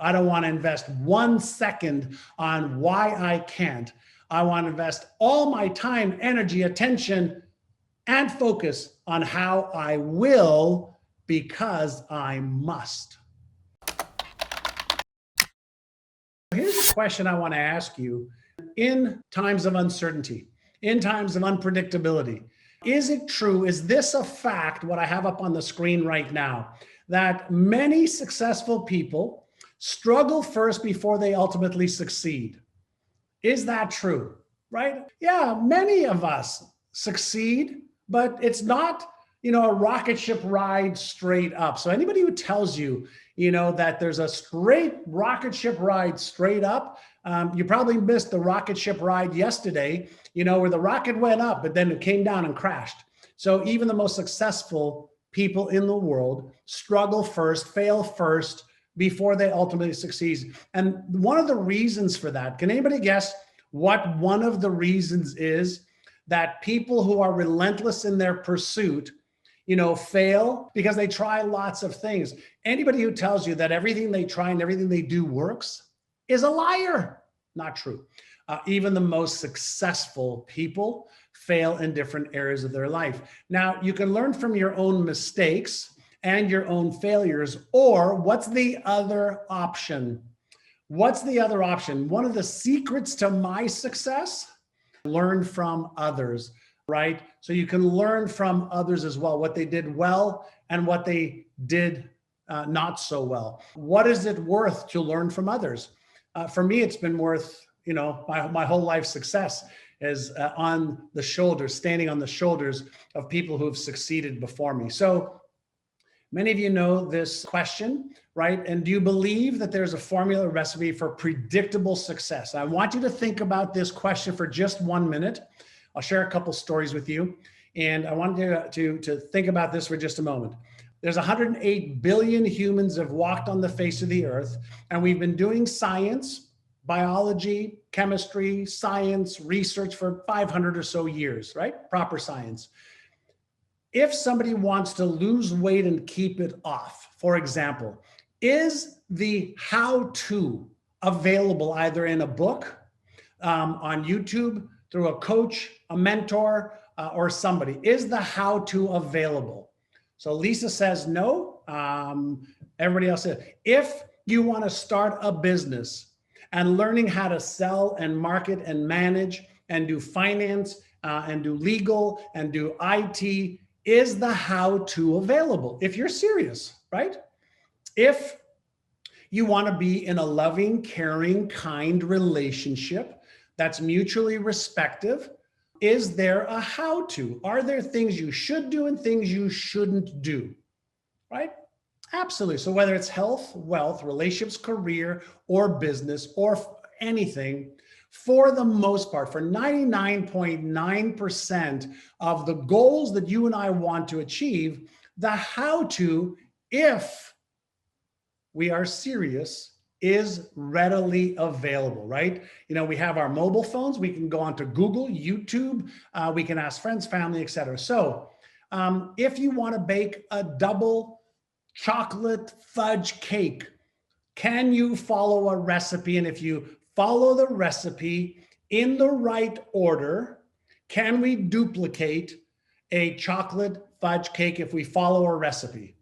I don't want to invest 1 second on why I can't. I want to invest all my time, energy, attention, and focus on how I will because I must. Here's a question I want to ask you. In times of uncertainty, in times of unpredictability, is it true? Is this a fact, what I have up on the screen right now, that many successful people struggle first before they ultimately succeed? Is that true? Right? Yeah, many of us succeed, but it's not, a rocket ship ride straight up. So anybody who tells you, that there's a straight rocket ship ride straight up, you probably missed the rocket ship ride yesterday, where the rocket went up, but then it came down and crashed. So even the most successful people in the world struggle first, fail first, before they ultimately succeed. And one of the reasons for that, can anybody guess what one of the reasons is that people who are relentless in their pursuit, fail? Because they try lots of things. Anybody who tells you that everything they try and everything they do works is a liar. Not true. Even the most successful people fail in different areas of their life. Now, you can learn from your own mistakes and your own failures, or what's the other option? What's the other option? One of the secrets to my success, learn from others, right? So you can learn from others as well, what they did well and what they did not so well. What is it worth to learn from others? For me, it's been worth, my whole life success is on the shoulders, standing on the shoulders of people who have succeeded before me. So many of you know this question, right? And do you believe that there's a formula recipe for predictable success? I want you to think about this question for just 1 minute. I'll share a couple stories with you. And I want you to think about this for just a moment. There's 108 billion humans have walked on the face of the earth, and we've been doing science, biology, chemistry, science, research for 500 or so years, right? Proper science. If somebody wants to lose weight and keep it off, for example, is the how-to available either in a book, on YouTube, through a coach, a mentor, or somebody? Is the how-to available? So Lisa says no. Everybody else says, if you want to start a business and learning how to sell and market and manage and do finance and do legal and do IT, is the how-to available? If you're serious, right? If you want to be in a loving, caring, kind relationship that's mutually respectful, is there a how-to? Are there things you should do and things you shouldn't do, right? Absolutely. So whether it's health, wealth, relationships, career, or business, or anything, for the most part, for 99.9% of the goals that you and I want to achieve, the how-to, if we are serious, is readily available, right? We have our mobile phones. We can go onto Google, YouTube. We can ask friends, family, etc. So if you want to bake a double chocolate fudge cake, can you follow a recipe? And if you follow the recipe in the right order, can we duplicate a chocolate fudge cake if we follow a recipe?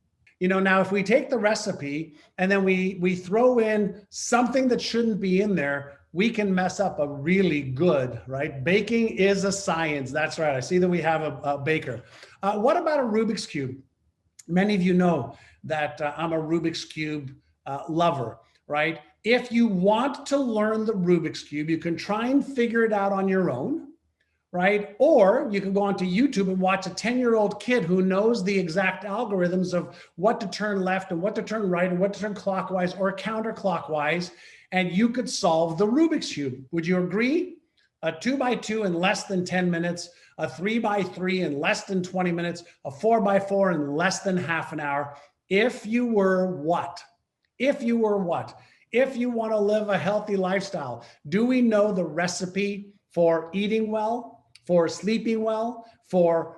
Now if we take the recipe and then we throw in something that shouldn't be in there, we can mess up a really good, right? Baking is a science. That's right. I see that we have a baker. What about a Rubik's Cube? Many of you know that I'm a Rubik's Cube lover, right? If you want to learn the Rubik's Cube, you can try and figure it out on your own, right? Or you can go onto YouTube and watch a 10-year-old kid who knows the exact algorithms of what to turn left and what to turn right and what to turn clockwise or counterclockwise, and you could solve the Rubik's Cube. Would you agree? A 2x2 in less than 10 minutes, a 3x3 in less than 20 minutes, a 4x4 in less than half an hour. If you were what? If you were what? If you want to live a healthy lifestyle, do we know the recipe for eating well, for sleeping well, for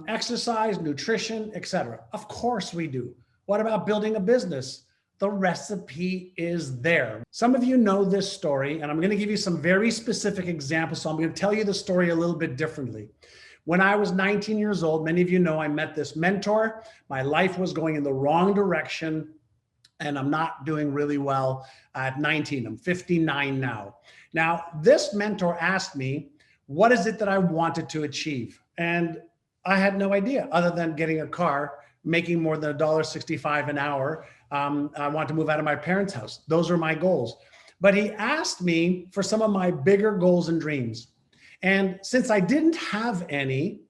exercise, nutrition, etc.? Of course we do. What about building a business? The recipe is there. Some of you know this story, and I'm going to give you some very specific examples. So I'm going to tell you the story a little bit differently. When I was 19 years old, many of you know I met this mentor. My life was going in the wrong direction, and I'm not doing really well at 19. I'm 59 now. Now, this mentor asked me, what is it that I wanted to achieve? And I had no idea other than getting a car, making more than $1.65 an hour. I want to move out of my parents' house. Those are my goals. But he asked me for some of my bigger goals and dreams. And since I didn't have any,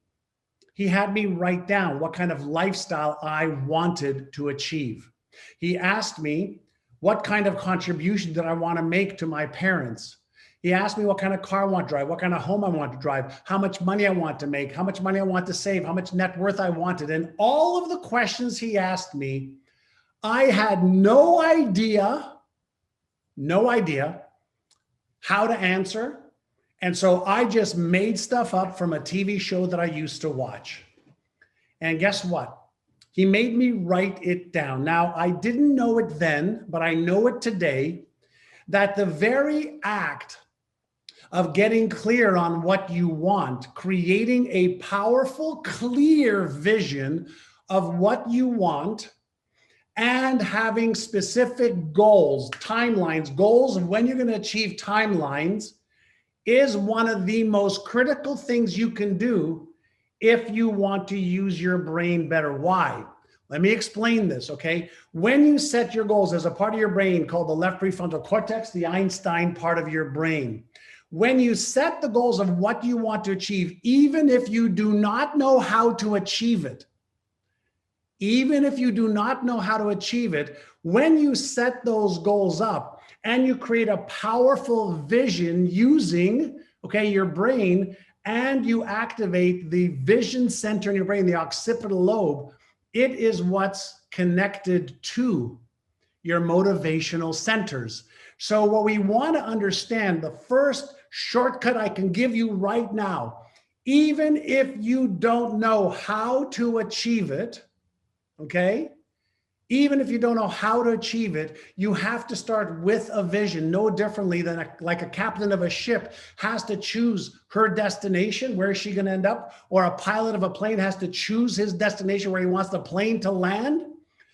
he had me write down what kind of lifestyle I wanted to achieve. He asked me what kind of contribution did I want to make to my parents. He asked me what kind of car I want to drive, what kind of home I want to drive, how much money I want to make, how much money I want to save, how much net worth I wanted. And all of the questions he asked me, I had no idea how to answer. And so I just made stuff up from a TV show that I used to watch. And guess what? He made me write it down. Now, I didn't know it then, but I know it today, that the very act of getting clear on what you want, creating a powerful, clear vision of what you want, and having specific goals, timelines, goals of when you're going to achieve timelines is one of the most critical things you can do if you want to use your brain better. Why? Let me explain this, okay? When you set your goals, there's a part of your brain called the left prefrontal cortex, the Einstein part of your brain. When you set the goals of what you want to achieve, even if you do not know how to achieve it, even if you do not know how to achieve it, when you set those goals up and you create a powerful vision using, okay, your brain, and you activate the vision center in your brain, the occipital lobe, it is what's connected to your motivational centers. So what we want to understand, the first shortcut I can give you right now, even if you don't know how to achieve it, okay? Even if you don't know how to achieve it, you have to start with a vision, no differently than like a captain of a ship has to choose her destination, where is she going to end up? Or a pilot of a plane has to choose his destination, where he wants the plane to land.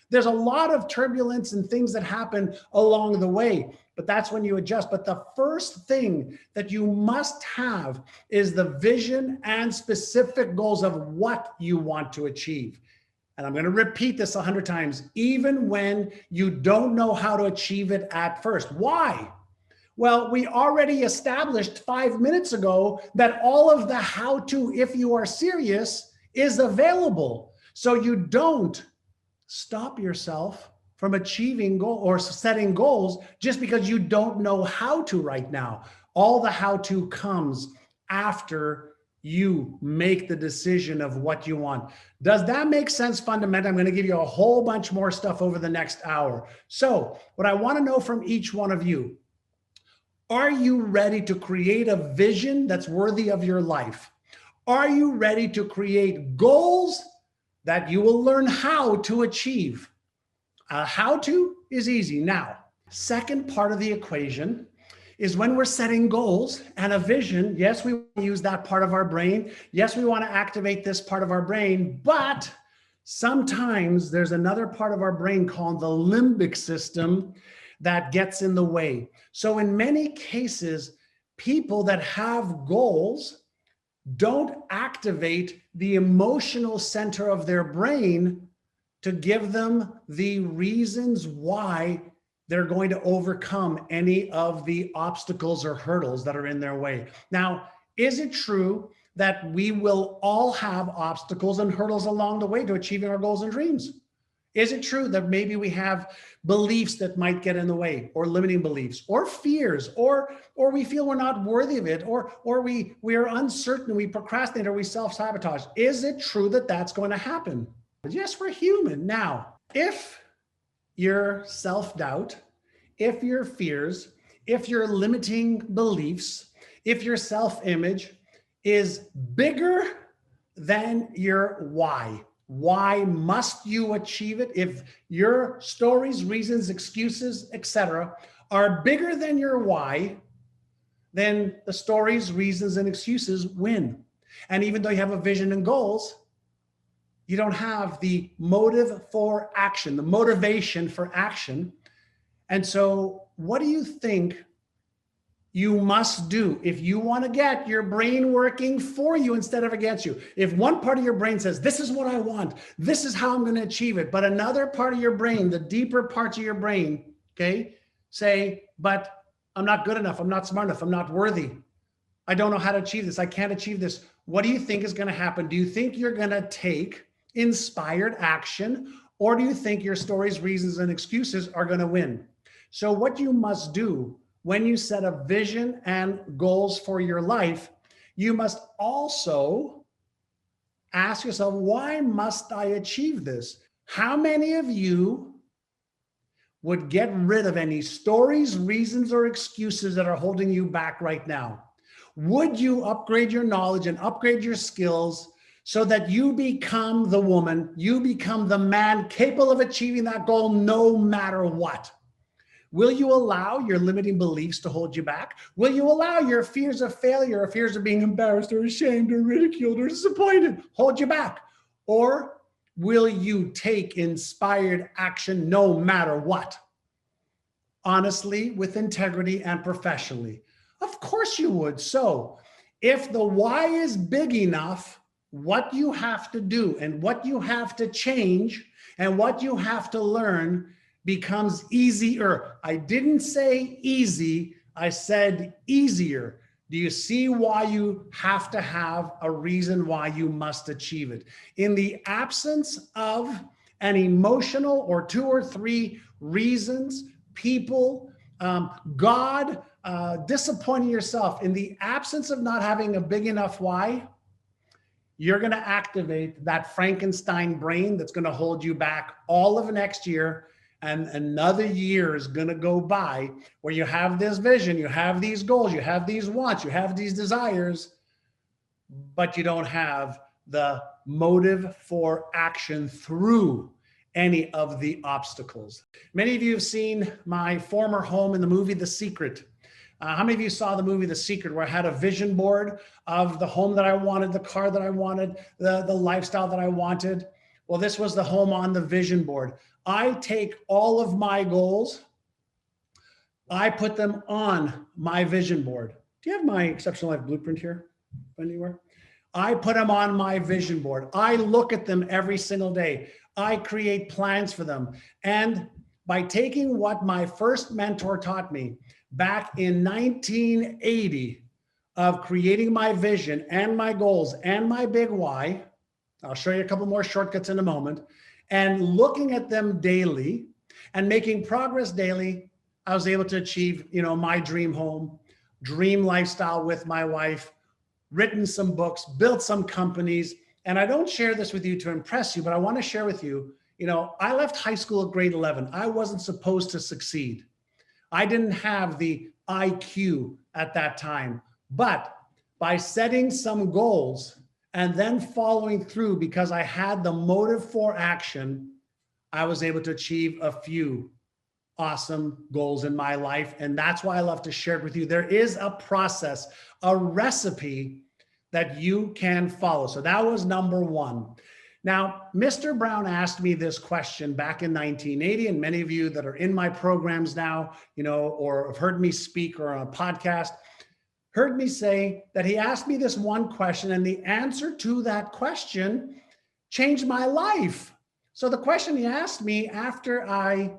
There's a lot of turbulence and things that happen along the way, but that's when you adjust. But the first thing that you must have is the vision and specific goals of what you want to achieve. And I'm going to repeat this 100 times, even when you don't know how to achieve it at first. Why? Well, we already established 5 minutes ago that all of the how to, if you are serious, is available. So you don't stop yourself from achieving goal or setting goals just because you don't know how to right now. All the how to comes after you make the decision of what you want. Does that make sense fundamentally? I'm going to give you a whole bunch more stuff over the next hour. So what I want to know from each one of you, are you ready to create a vision that's worthy of your life? Are you ready to create goals that you will learn how to achieve? How to is easy. Now, second part of the equation is when we're setting goals and a vision, yes, we want to use that part of our brain. Yes, we want to activate this part of our brain, but sometimes there's another part of our brain called the limbic system that gets in the way. So in many cases, people that have goals don't activate the emotional center of their brain to give them the reasons why they're going to overcome any of the obstacles or hurdles that are in their way. Now, is it true that we will all have obstacles and hurdles along the way to achieving our goals and dreams? Is it true that maybe we have beliefs that might get in the way, or limiting beliefs, or fears, or we feel we're not worthy of it, or we are uncertain, we procrastinate, or we self-sabotage? Is it true that that's going to happen? Yes, we're human. Now, if your self-doubt, if your fears, if your limiting beliefs, if your self-image is bigger than your why, Why must you achieve it? If your stories, reasons, excuses, etc., are bigger than your why, then the stories, reasons, and excuses win. And even though you have a vision and goals, you don't have the motive for action, the motivation for action. And so what do you think you must do if you want to get your brain working for you instead of against you? If one part of your brain says, this is what I want, this is how I'm going to achieve it, but another part of your brain, the deeper parts of your brain, okay, say, but I'm not good enough, I'm not smart enough, I'm not worthy, I don't know how to achieve this, I can't achieve this. What do you think is going to happen? Do you think you're going to take inspired action, or do you think your stories, reasons, and excuses are going to win? So what you must do when you set a vision and goals for your life, you must also ask yourself, why must I achieve this? How many of you would get rid of any stories, reasons, or excuses that are holding you back right now? Would you upgrade your knowledge and upgrade your skills so that you become the woman, you become the man capable of achieving that goal no matter what? Will you allow your limiting beliefs to hold you back? Will you allow your fears of failure or fears of being embarrassed or ashamed or ridiculed or disappointed hold you back? Or will you take inspired action no matter what? Honestly, with integrity and professionally. Of course you would. So if the why is big enough, what you have to do and what you have to change and what you have to learn becomes easier. I didn't say easy, I said easier. Do you see why you have to have a reason why you must achieve it? In the absence of an emotional or 2 or 3 reasons, people, God, disappointing yourself, in the absence of not having a big enough why, you're going to activate that Frankenstein brain that's going to hold you back all of next year. And another year is going to go by where you have this vision, you have these goals, you have these wants, you have these desires, but you don't have the motive for action through any of the obstacles. Many of you have seen my former home in the movie The Secret. How many of you saw the movie The Secret, where I had a vision board of the home that I wanted, the car that I wanted, the lifestyle that I wanted? Well, this was the home on the vision board. I take all of my goals, I put them on my vision board. Do you have my Exceptional Life Blueprint here anywhere? I put them on my vision board. I look at them every single day. I create plans for them. And by taking what my first mentor taught me back in 1980 of creating my vision and my goals and my big why, I'll show you a couple more shortcuts in a moment, and looking at them daily and making progress daily, I was able to achieve, my dream home, dream lifestyle with my wife, written some books, built some companies. And I don't share this with you to impress you, but I want to share with you, I left high school at grade 11. I wasn't supposed to succeed. I didn't have the IQ at that time, but by setting some goals and then following through, because I had the motive for action, I was able to achieve a few awesome goals in my life. And that's why I love to share it with you. There is a process, a recipe that you can follow. So that was number 1. Now, Mr. Brown asked me this question back in 1980, and many of you that are in my programs now, or have heard me speak or on a podcast, heard me say that he asked me this one question, and the answer to that question changed my life. So the question he asked me after I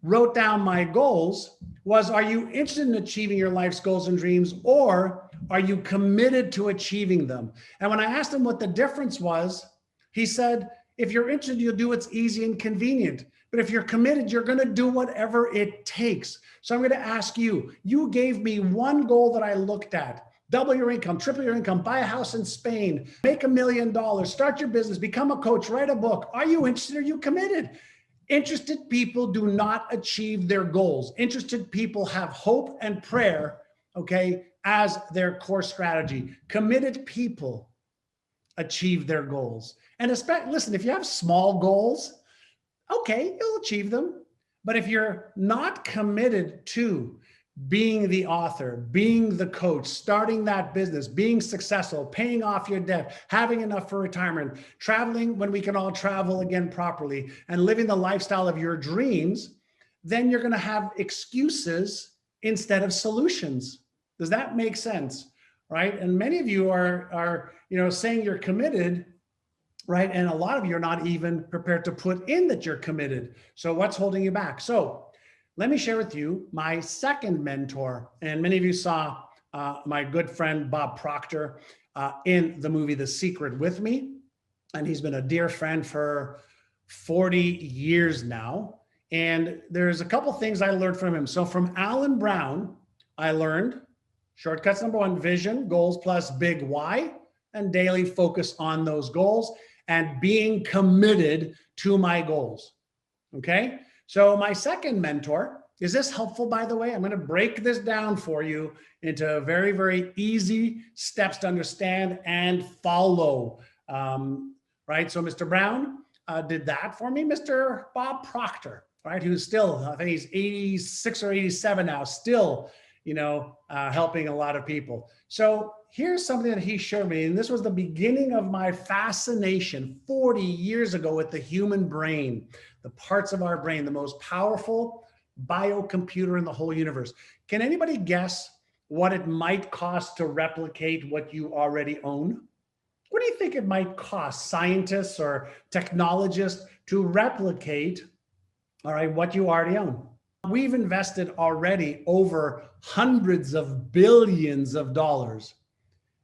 wrote down my goals was, are you interested in achieving your life's goals and dreams, or are you committed to achieving them? And when I asked him what the difference was, he said, if you're interested, you'll do what's easy and convenient. But if you're committed, you're going to do whatever it takes. So I'm going to ask you, you gave me one goal that I looked at: double your income, triple your income, buy a house in Spain, make $1 million, start your business, become a coach, write a book. Are you interested? Are you committed? Interested people do not achieve their goals. Interested people have hope and prayer, as their core strategy. Committed people achieve their goals. And especially, listen, if you have small goals, okay, you'll achieve them. But if you're not committed to being the author, being the coach, starting that business, being successful, paying off your debt, having enough for retirement, traveling when we can all travel again properly, and living the lifestyle of your dreams, then you're going to have excuses instead of solutions. Does that make sense? Right? And many of you are saying you're committed, right? And a lot of you are not even prepared to put in that you're committed. So what's holding you back? So let me share with you my second mentor. And many of you saw my good friend, Bob Proctor, in the movie The Secret with me. And he's been a dear friend for 40 years now. And there's a couple things I learned from him. So from Alan Brown, I learned shortcuts. Number one, vision, goals plus big why, and daily focus on those goals and being committed to my goals. Okay. So my second mentor, is this helpful, by the way? I'm going to break this down for you into very, very easy steps to understand and follow. Right. So Mr. Brown did that for me. Mr. Bob Proctor, right, who's still, I think he's 86 or 87 now, still, helping a lot of people. So here's something that he showed me, and this was the beginning of my fascination 40 years ago with the human brain, the parts of our brain, the most powerful biocomputer in the whole universe. Can anybody guess what it might cost to replicate what you already own? What do you think it might cost scientists or technologists to replicate, all right, what you already own? We've invested already over hundreds of billions of dollars,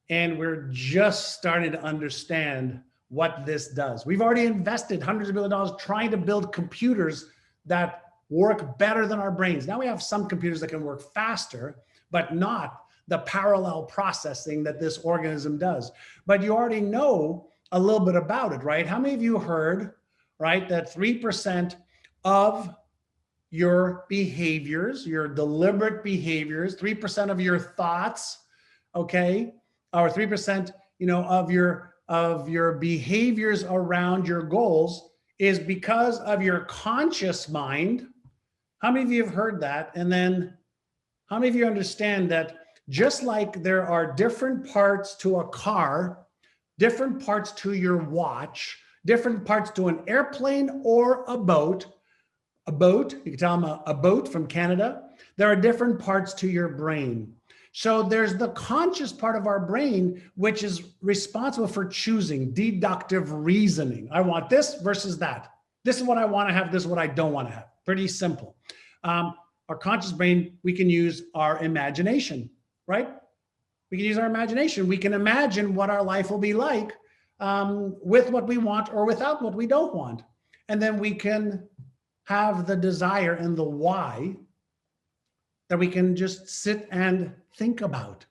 and we're just starting to understand what this does. We've already invested hundreds of billions of dollars trying to build computers that work better than our brains. Now we have some computers that can work faster, but not the parallel processing that this organism does. But you already know a little bit about it, right? How many of you heard, right, that 3% of your behaviors, your deliberate behaviors, 3% of your thoughts, okay, or 3%, of your behaviors around your goals is because of your conscious mind? How many of you have heard that? And then how many of you understand that just like there are different parts to a car, different parts to your watch, different parts to an airplane or a boat, you can tell them a boat from Canada, there are different parts to your brain. So there's the conscious part of our brain, which is responsible for choosing, deductive reasoning. I want this versus that. This is what I want to have. This is what I don't want to have. Pretty simple. Our conscious brain, we can use our imagination, right? We can use our imagination. We can imagine what our life will be like with what we want or without what we don't want. And then we can have the desire and the why that we can just sit and think about,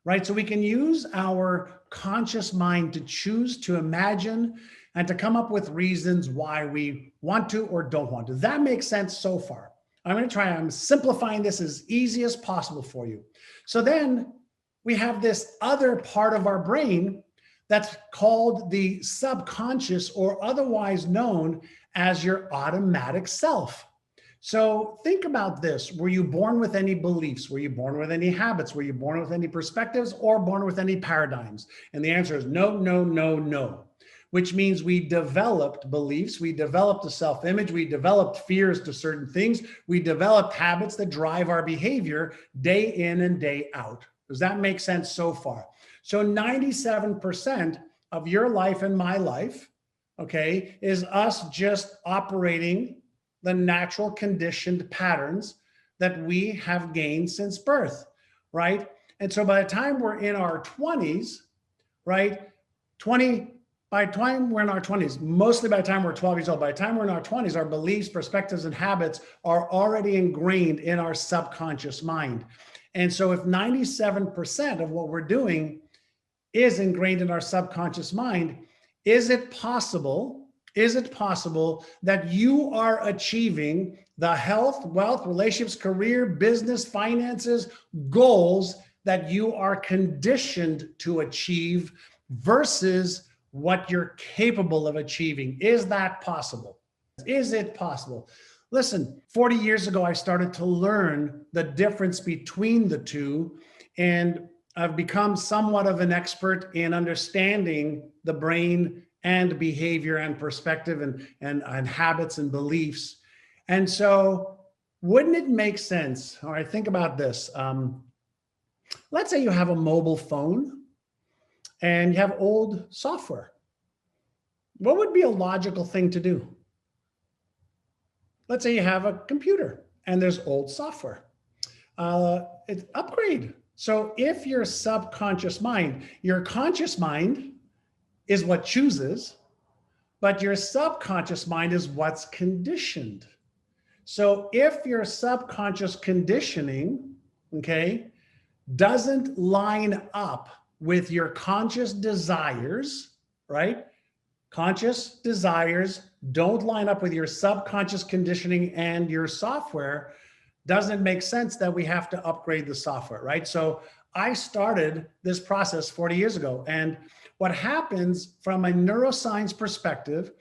right? So we can use our conscious mind to choose to imagine and to come up with reasons why we want to or don't want to. Does that make sense so far? I'm simplifying this as easy as possible for you. So then we have this other part of our brain that's called the subconscious, or otherwise known as your automatic self. So think about this. Were you born with any beliefs? Were you born with any habits? Were you born with any perspectives or born with any paradigms? And the answer is no, no, no, no, which means we developed beliefs. We developed a self-image. We developed fears to certain things. We developed habits that drive our behavior day in and day out. Does that make sense so far? So 97% of your life and my life, okay, is us just operating the natural conditioned patterns that we have gained since birth, right? And so by the time we're in our 20s, right, by the time we're in our 20s, mostly by the time we're 12 years old, by the time we're in our 20s, our beliefs, perspectives, and habits are already ingrained in our subconscious mind. And so if 97% of what we're doing is ingrained in our subconscious mind, is it possible that you are achieving the health, wealth, relationships, career, business, finances, goals that you are conditioned to achieve versus what you're capable of achieving. Is that possible? Is it possible? Listen, 40 years ago, I started to learn the difference between the two, and I've become somewhat of an expert in understanding the brain and behavior and perspective and habits and beliefs. And so wouldn't it make sense? All right, think about this. Let's say you have a mobile phone and you have old software. What would be a logical thing to do? Let's say you have a computer and there's old software. It's upgrade. So if your subconscious mind, your conscious mind is what chooses, but your subconscious mind is what's conditioned. So if your subconscious conditioning, okay, doesn't line up with your conscious desires, right? Conscious desires don't line up with your subconscious conditioning and your software, doesn't make sense that we have to upgrade the software, right? So I started this process 40 years ago. And what happens from a neuroscience perspective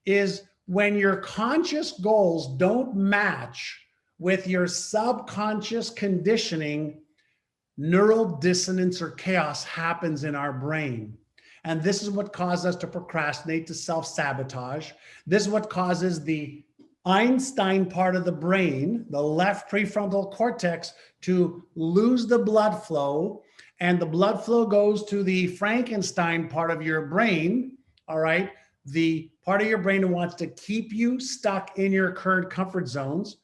is when your conscious goals don't match with your subconscious conditioning, neural dissonance or chaos happens in our brain. And this is what causes us to procrastinate, to self-sabotage. This is what causes the Einstein part of the brain, the left prefrontal cortex, to lose the blood flow. And the blood flow goes to the Frankenstein part of your brain, all right? The part of your brain that wants to keep you stuck in your current comfort zones.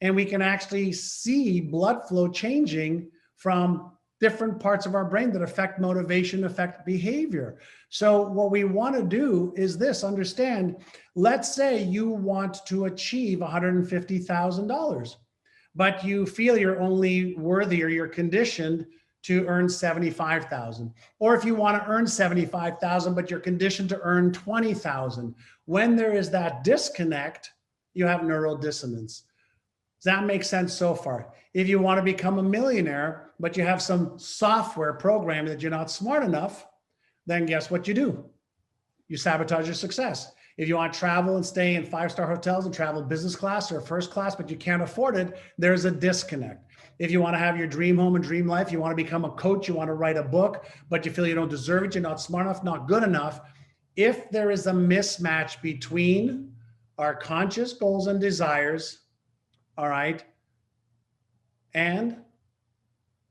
And we can actually see blood flow changing from different parts of our brain that affect motivation, affect behavior. So what we want to do is this, understand, let's say you want to achieve $150,000, but you feel you're only worthy or you're conditioned to earn 75,000. Or if you want to earn 75,000, but you're conditioned to earn 20,000. When there is that disconnect, you have neural dissonance. Does that make sense so far? If you want to become a millionaire, but you have some software program that you're not smart enough, then guess what you do? You sabotage your success. If you want to travel and stay in 5-star hotels and travel business class or first class, but you can't afford it, there's a disconnect. If you want to have your dream home and dream life, you want to become a coach, you want to write a book, but you feel you don't deserve it, you're not smart enough, not good enough. If there is a mismatch between our conscious goals and desires, all right, and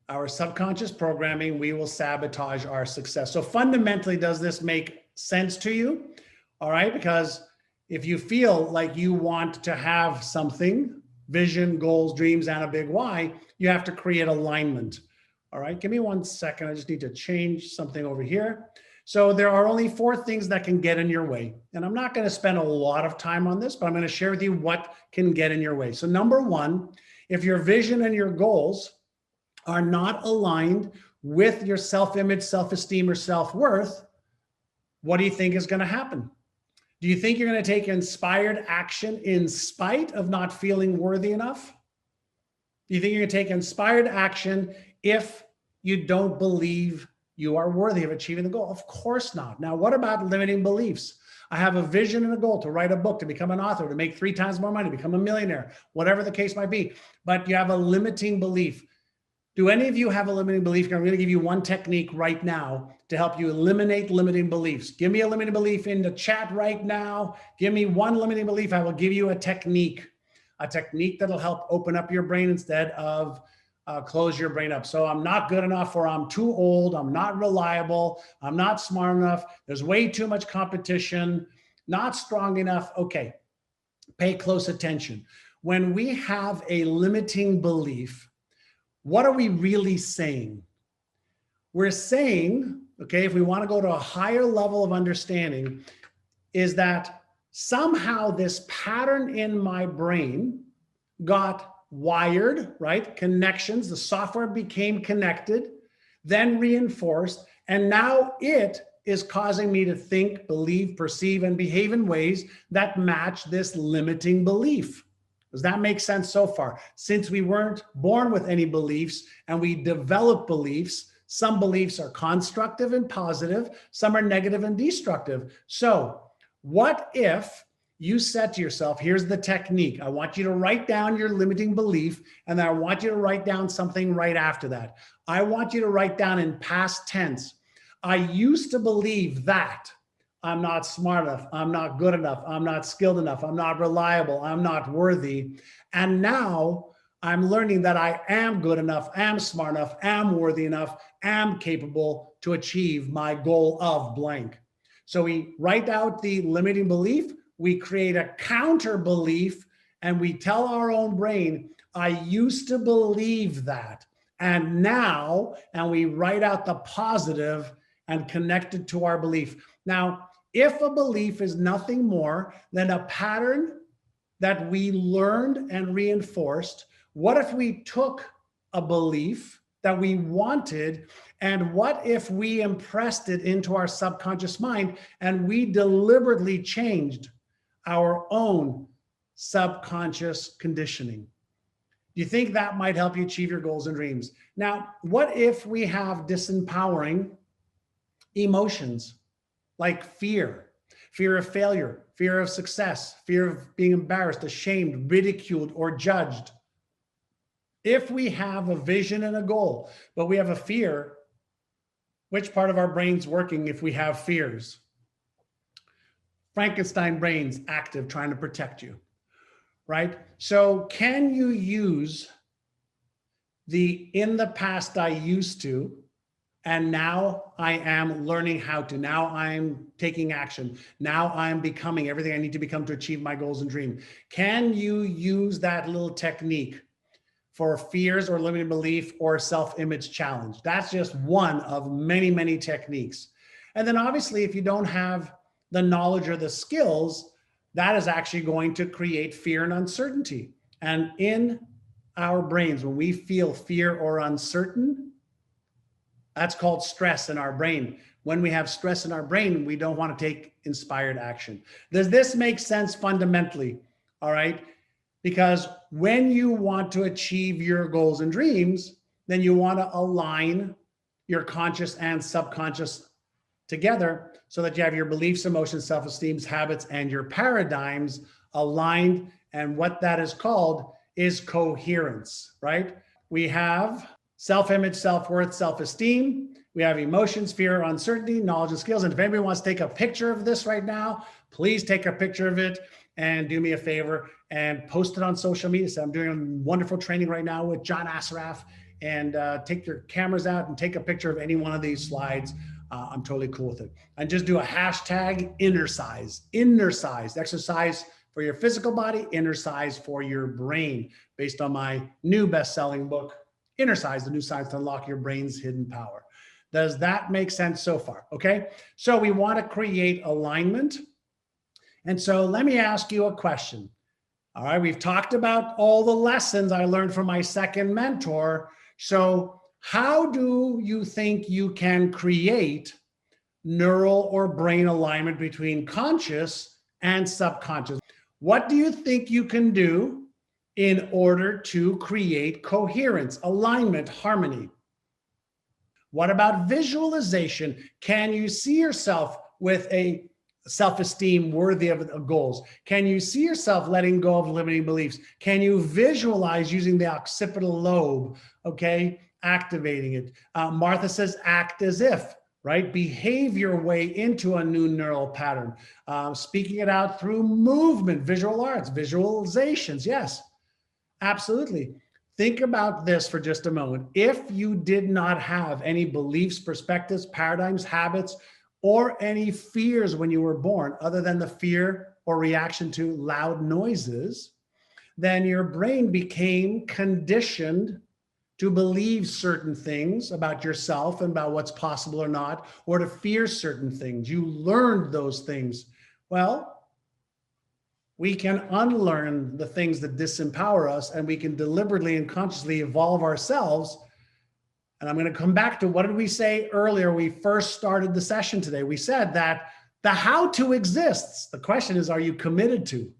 our subconscious programming, we will sabotage our success. So fundamentally, does this make sense to you? All right, because if you feel like you want to have something, vision, goals, dreams, and a big why, you have to create alignment. All right, give me 1 second. I just need to change something over here. So there are only 4 things that can get in your way. And I'm not going to spend a lot of time on this, but I'm going to share with you what can get in your way. So number 1, if your vision and your goals are not aligned with your self-image, self-esteem, or self-worth, what do you think is going to happen? Do you think you're going to take inspired action in spite of not feeling worthy enough? Do you think you're going to take inspired action if you don't believe you are worthy of achieving the goal? Of course not. Now, what about limiting beliefs? I have a vision and a goal to write a book, to become an author, to make 3 times more money, become a millionaire, whatever the case might be. But you have a limiting belief. Do any of you have a limiting belief? I'm going to give you one technique right now to help you eliminate limiting beliefs. Give me a limiting belief in the chat right now. Give me one limiting belief. I will give you a technique that'll help open up your brain instead of close your brain up. So I'm not good enough, or I'm too old, I'm not reliable, I'm not smart enough, there's way too much competition, not strong enough. Okay, pay close attention. When we have a limiting belief, what are we really saying? We're saying, okay, if we want to go to a higher level of understanding, is that somehow this pattern in my brain got wired, right? Connections, the software became connected, then reinforced, and now it is causing me to think, believe, perceive, and behave in ways that match this limiting belief. Does that make sense so far? Since we weren't born with any beliefs and we develop beliefs, Some beliefs are constructive and positive. Some are negative and destructive. So what if you said to yourself, here's the technique. I want you to write down your limiting belief, and then I want you to write down something right after that. I want you to write down in past tense. I used to believe that I'm not smart enough, I'm not good enough, I'm not skilled enough, I'm not reliable, I'm not worthy. And now I'm learning that I am good enough, am smart enough, am worthy enough, am capable to achieve my goal of blank. So we write out the limiting belief, we create a counter belief, and we tell our own brain, I used to believe that. And now, and we write out the positive and connect it to our belief. Now, if a belief is nothing more than a pattern that we learned and reinforced, what if we took a belief that we wanted, and what if we impressed it into our subconscious mind and we deliberately changed our own subconscious conditioning? Do you think that might help you achieve your goals and dreams? Now, what if we have disempowering emotions like fear of failure, fear of success, fear of being embarrassed, ashamed, ridiculed, or judged? If we have a vision and a goal, but we have a fear, which part of our brain's working if we have fears? Frankenstein brain's active, trying to protect you, right? So can you use the in the past I used to, and now I am learning how to, now I'm taking action, now I'm becoming everything I need to become to achieve my goals and dream? Can you use that little technique for fears or limiting belief or self-image challenge? That's just one of many, many techniques. And then obviously, if you don't have the knowledge or the skills, that is actually going to create fear and uncertainty. And in our brains, when we feel fear or uncertain, that's called stress in our brain. When we have stress in our brain, we don't want to take inspired action. Does this make sense fundamentally? All right. Because when you want to achieve your goals and dreams, then you want to align your conscious and subconscious together so that you have your beliefs, emotions, self-esteem, habits, and your paradigms aligned. And what that is called is coherence, right? We have self-image, self-worth, self-esteem. We have emotions, fear, uncertainty, knowledge, and skills. And if anybody wants to take a picture of this right now, please take a picture of it and do me a favor and post it on social media. So I'm doing a wonderful training right now with John Assaraf, and take your cameras out and take a picture of any one of these slides. I'm totally cool with it. And just do a hashtag inner size exercise for your physical body, inner size for your brain, based on my new best-selling book, Inner Size, the new science to unlock your brain's hidden power. Does that make sense so far? Okay. So we want to create alignment. And so let me ask you a question. All right. We've talked about all the lessons I learned from my second mentor. So how do you think you can create neural or brain alignment between conscious and subconscious? What do you think you can do in order to create coherence, alignment, harmony? What about visualization? Can you see yourself with a self-esteem worthy of goals? Can you see yourself letting go of limiting beliefs? Can you visualize using the occipital lobe, okay, activating it? Martha says, act as if, right? Behave your way into a new neural pattern. Speaking it out through movement, visual arts, visualizations. Yes, absolutely. Think about this for just a moment. If you did not have any beliefs, perspectives, paradigms, habits, or any fears when you were born, other than the fear or reaction to loud noises, then your brain became conditioned to believe certain things about yourself and about what's possible or not, or to fear certain things. You learned those things. Well, we can unlearn the things that disempower us, and we can deliberately and consciously evolve ourselves. And I'm going to come back to, what did we say earlier? We first started the session today. We said that the how-to exists. The question is, are you committed to,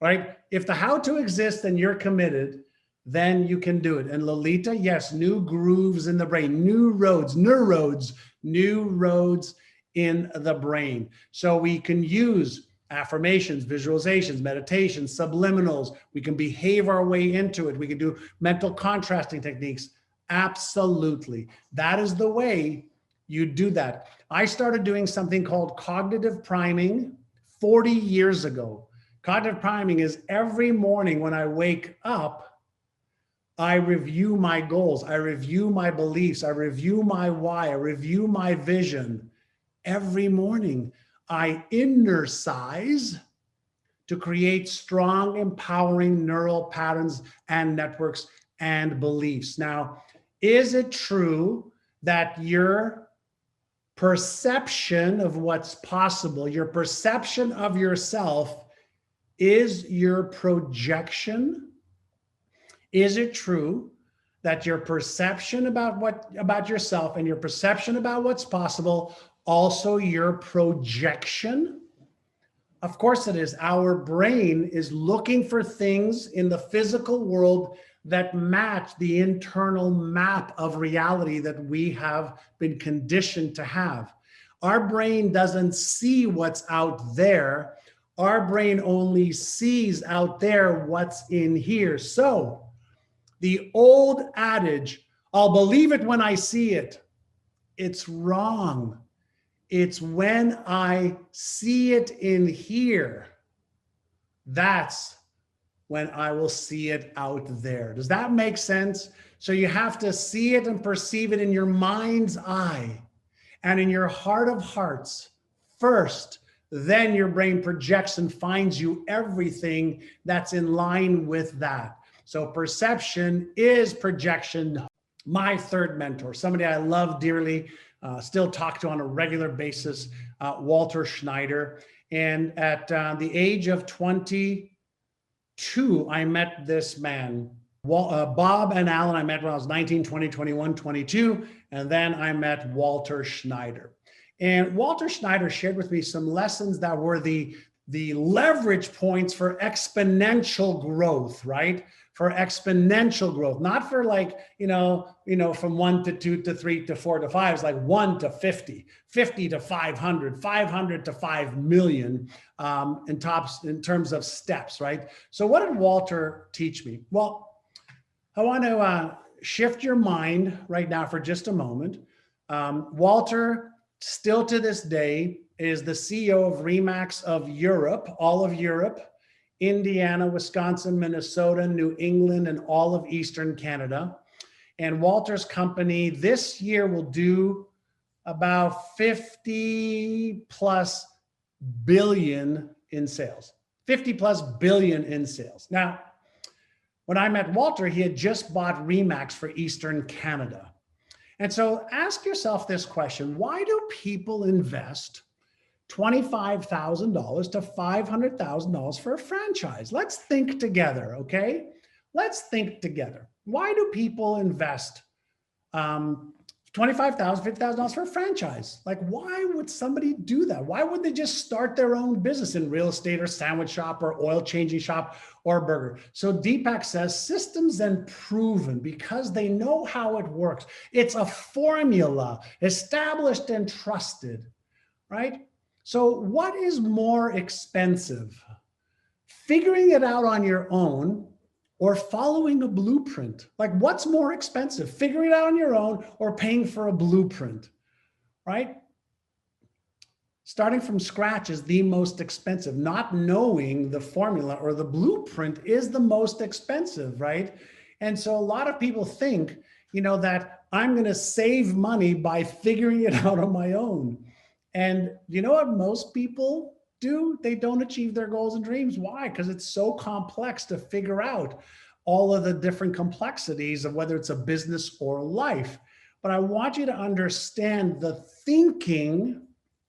right? If the how-to exists, then you're committed. then you can do it. And Lolita, yes, new grooves in the brain, new roads, neurodes, new roads in the brain. So we can use affirmations, visualizations, meditations, subliminals. We can behave our way into it. We can do mental contrasting techniques. Absolutely. That is the way you do that. I started doing something called cognitive priming 40 years ago. Cognitive priming is every morning when I wake up, I review my goals, I review my beliefs, I review my why, I review my vision. Every morning, I innercise to create strong, empowering neural patterns and networks and beliefs. Now, is it true that your perception of what's possible, your perception of yourself is your projection? Is it true that your perception about yourself and your perception about what's possible also your projection? Of course it is. Our brain is looking for things in the physical world that match the internal map of reality that we have been conditioned to have. Our brain doesn't see what's out there. Our brain only sees out there what's in here. So the old adage, I'll believe it when I see it, it's wrong. It's when I see it in here, that's when I will see it out there. Does that make sense? So you have to see it and perceive it in your mind's eye and in your heart of hearts first. Then your brain projects and finds you everything that's in line with that. So perception is projection. My third mentor, somebody I love dearly, still talk to on a regular basis, Walter Schneider. And at the age of 22, I met this man. Bob and Alan, I met when I was 19, 20, 21, 22. And then I met Walter Schneider. And Walter Schneider shared with me some lessons that were the leverage points for exponential growth, right? For exponential growth, not for like, from 1 to 2 to 3 to 4 to 5, it's like 1 to 50, 50 to 500, 500 to 5 million in terms of steps, right? So what did Walter teach me? Well, I want to shift your mind right now for just a moment. Walter, still to this day, is the CEO of Remax of Europe, all of Europe, Indiana, Wisconsin, Minnesota, New England, and all of Eastern Canada. And Walter's company this year will do about 50 plus billion in sales, 50 plus billion in sales. Now, when I met Walter, he had just bought Remax for Eastern Canada. And so ask yourself this question: why do people invest $25,000 to $500,000 for a franchise? Let's think together, okay? Let's think together. Why do people invest $25,000, $50,000 for a franchise? Like, why would somebody do that? Why would they just start their own business in real estate or sandwich shop or oil changing shop or burger? So Deepak says systems and proven, because they know how it works. It's a formula established and trusted, right? So what is more expensive? Figuring it out on your own or following a blueprint? Like, what's more expensive? Figuring it out on your own or paying for a blueprint, right? Starting from scratch is the most expensive. Not knowing the formula or the blueprint is the most expensive, right? And so a lot of people think, that I'm going to save money by figuring it out on my own. And you know what most people do? They don't achieve their goals and dreams. Why? Because it's so complex to figure out all of the different complexities of whether it's a business or life. But I want you to understand the thinking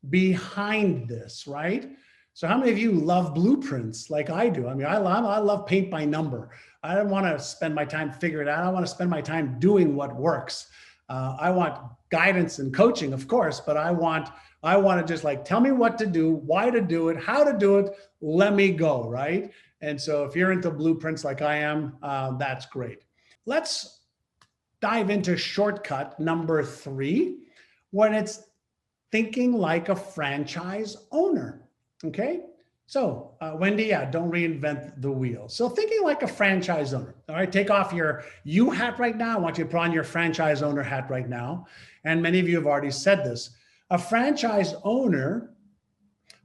behind this, right? So how many of you love blueprints like I do? I mean, I love paint by number. I don't want to spend my time figuring it out. I want to spend my time doing what works. I want guidance and coaching, of course, but I want to just like, tell me what to do, why to do it, how to do it, let me go, right? And so if you're into blueprints like I am, that's great. Let's dive into shortcut number 3, when it's thinking like a franchise owner. Okay. So, Wendy, don't reinvent the wheel. So thinking like a franchise owner, all right, take off your you hat right now. I want you to put on your franchise owner hat right now. And many of you have already said this. A franchise owner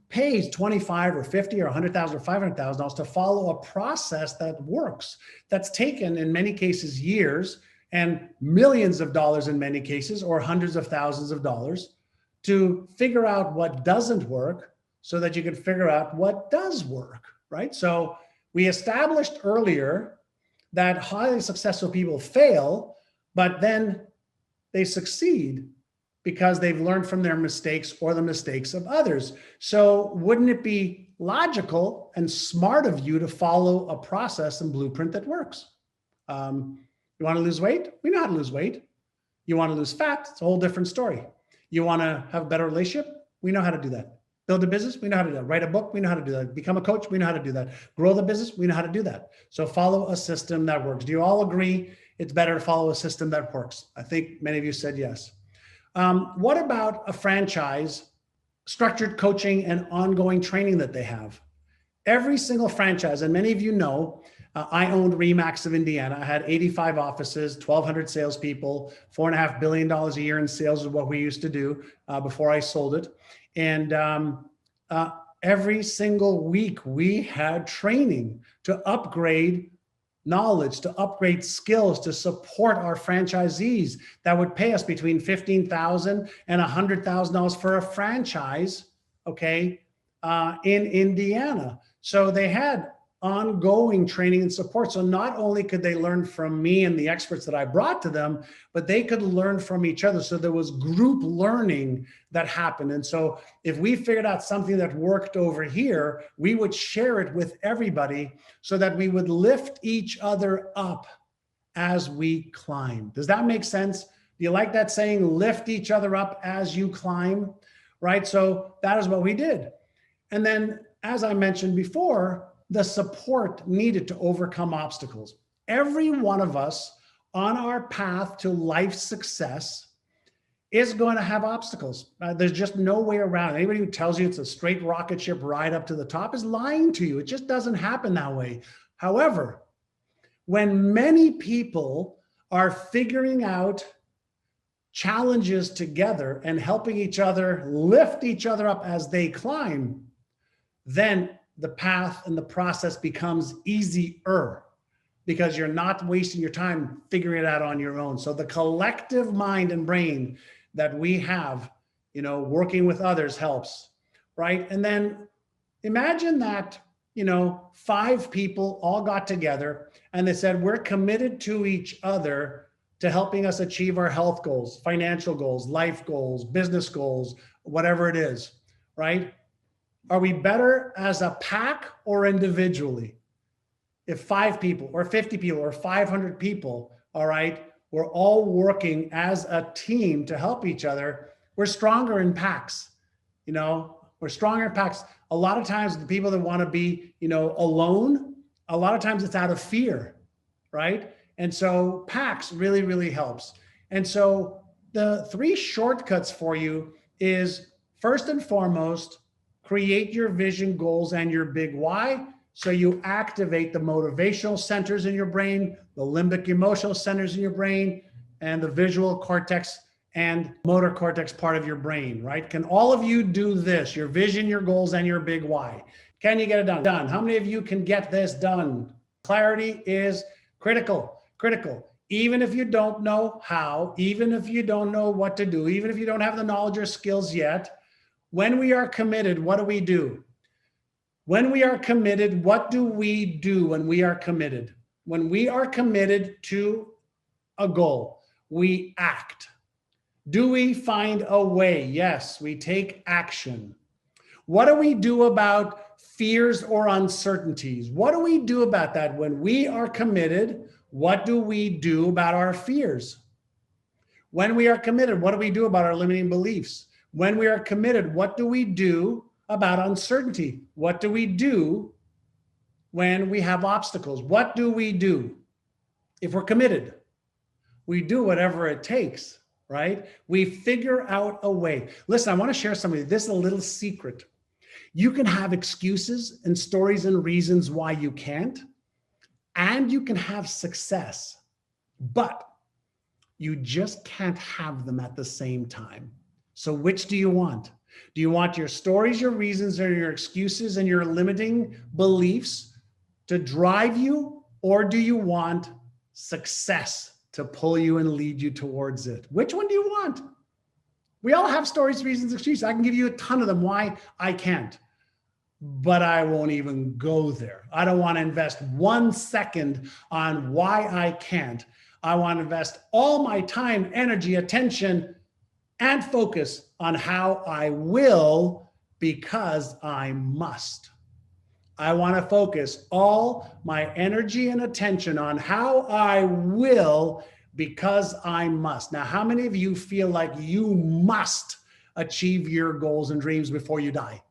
pays 25 or 50 or 100,000 or 500,000 dollars to follow a process that works, that's taken in many cases years and millions of dollars in many cases, or hundreds of thousands of dollars, to figure out what doesn't work so that you can figure out what does work, right? So we established earlier that highly successful people fail, but then they succeed because they've learned from their mistakes or the mistakes of others. So wouldn't it be logical and smart of you to follow a process and blueprint that works? You want to lose weight? We know how to lose weight. You want to lose fat? It's a whole different story. You want to have a better relationship? We know how to do that. Build a business? We know how to do that. Write a book? We know how to do that. Become a coach? We know how to do that. Grow the business? We know how to do that. So follow a system that works. Do you all agree it's better to follow a system that works? I think many of you said yes. What about a franchise structured coaching and ongoing training that they have? Every single franchise, and many of you know, I owned Remax of Indiana. I had 85 offices, 1,200 salespeople, $4.5 billion a year in sales is what we used to do before I sold it. And every single week we had training to upgrade knowledge, to upgrade skills, to support our franchisees that would pay us between $15,000 and $100,000 for a franchise, okay, in Indiana. So they had ongoing training and support. So not only could they learn from me and the experts that I brought to them, but they could learn from each other. So there was group learning that happened. And so if we figured out something that worked over here, we would share it with everybody so that we would lift each other up as we climb. Does that make sense? Do you like that saying, lift each other up as you climb, right? So that is what we did. And then, as I mentioned before, the support needed to overcome obstacles. Every one of us on our path to life success is going to have obstacles. There's just no way around it. Anybody who tells you it's a straight rocket ship ride up to the top is lying to you. It just doesn't happen that way. However, when many people are figuring out challenges together and helping each other lift each other up as they climb, then the path and the process becomes easier because you're not wasting your time figuring it out on your own. So the collective mind and brain that we have, you know, working with others helps, right? And then imagine that, you know, 5 people all got together and they said, we're committed to each other to helping us achieve our health goals, financial goals, life goals, business goals, whatever it is, right? Are we better as a pack or individually? If 5 people or 50 people or 500 people, all right, we're all working as a team to help each other, we're stronger in packs. You know, we're stronger in packs. A lot of times the people that want to be, you know, alone, a lot of times it's out of fear, right? And so packs really, really helps. And so the 3 shortcuts for you is, first and foremost, create your vision, goals, and your big why. So you activate the motivational centers in your brain, the limbic emotional centers in your brain, and the visual cortex and motor cortex part of your brain, right? Can all of you do this? Your vision, your goals, and your big why. Can you get it done? Done. How many of you can get this done? Clarity is critical, critical. Even if you don't know how, even if you don't know what to do, even if you don't have the knowledge or skills yet, when we are committed, what do we do? When we are committed, what do we do when we are committed? When we are committed to a goal, we act. Do we find a way? Yes, we take action. What do we do about fears or uncertainties? What do we do about that? When we are committed, what do we do about our fears? When we are committed, what do we do about our limiting beliefs? When we are committed, what do we do about uncertainty? What do we do when we have obstacles? What do? If we're committed, we do whatever it takes, right? We figure out a way. Listen, I want to share something. This is a little secret. You can have excuses and stories and reasons why you can't, and you can have success, but you just can't have them at the same time. So which do you want? Do you want your stories, your reasons, or your excuses and your limiting beliefs to drive you, or do you want success to pull you and lead you towards it? Which one do you want? We all have stories, reasons, excuses. I can give you a ton of them why I can't, but I won't even go there. I don't want to invest 1 second on why I can't. I want to invest all my time, energy, attention, and focus on how I will because I must. I want to focus all my energy and attention on how I will because I must. Now, how many of you feel like you must achieve your goals and dreams before you die?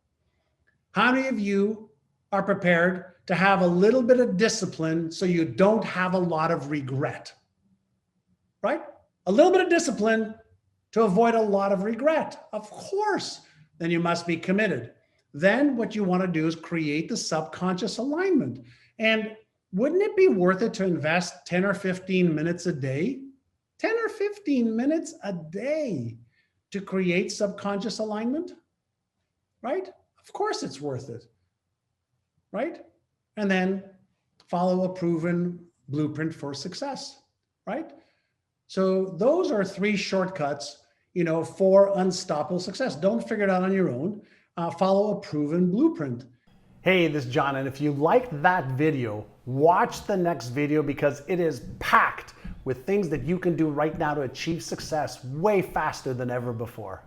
How many of you are prepared to have a little bit of discipline so you don't have a lot of regret? Right? A little bit of discipline to avoid a lot of regret. Of course, then you must be committed. Then what you want to do is create the subconscious alignment. And wouldn't it be worth it to invest 10 or 15 minutes a day? 10 or 15 minutes a day to create subconscious alignment? Right? Of course it's worth it. Right? And then follow a proven blueprint for success. Right? So those are 3 shortcuts, for unstoppable success. Don't figure it out on your own. Follow a proven blueprint. Hey, this is John, and if you liked that video, watch the next video because it is packed with things that you can do right now to achieve success way faster than ever before.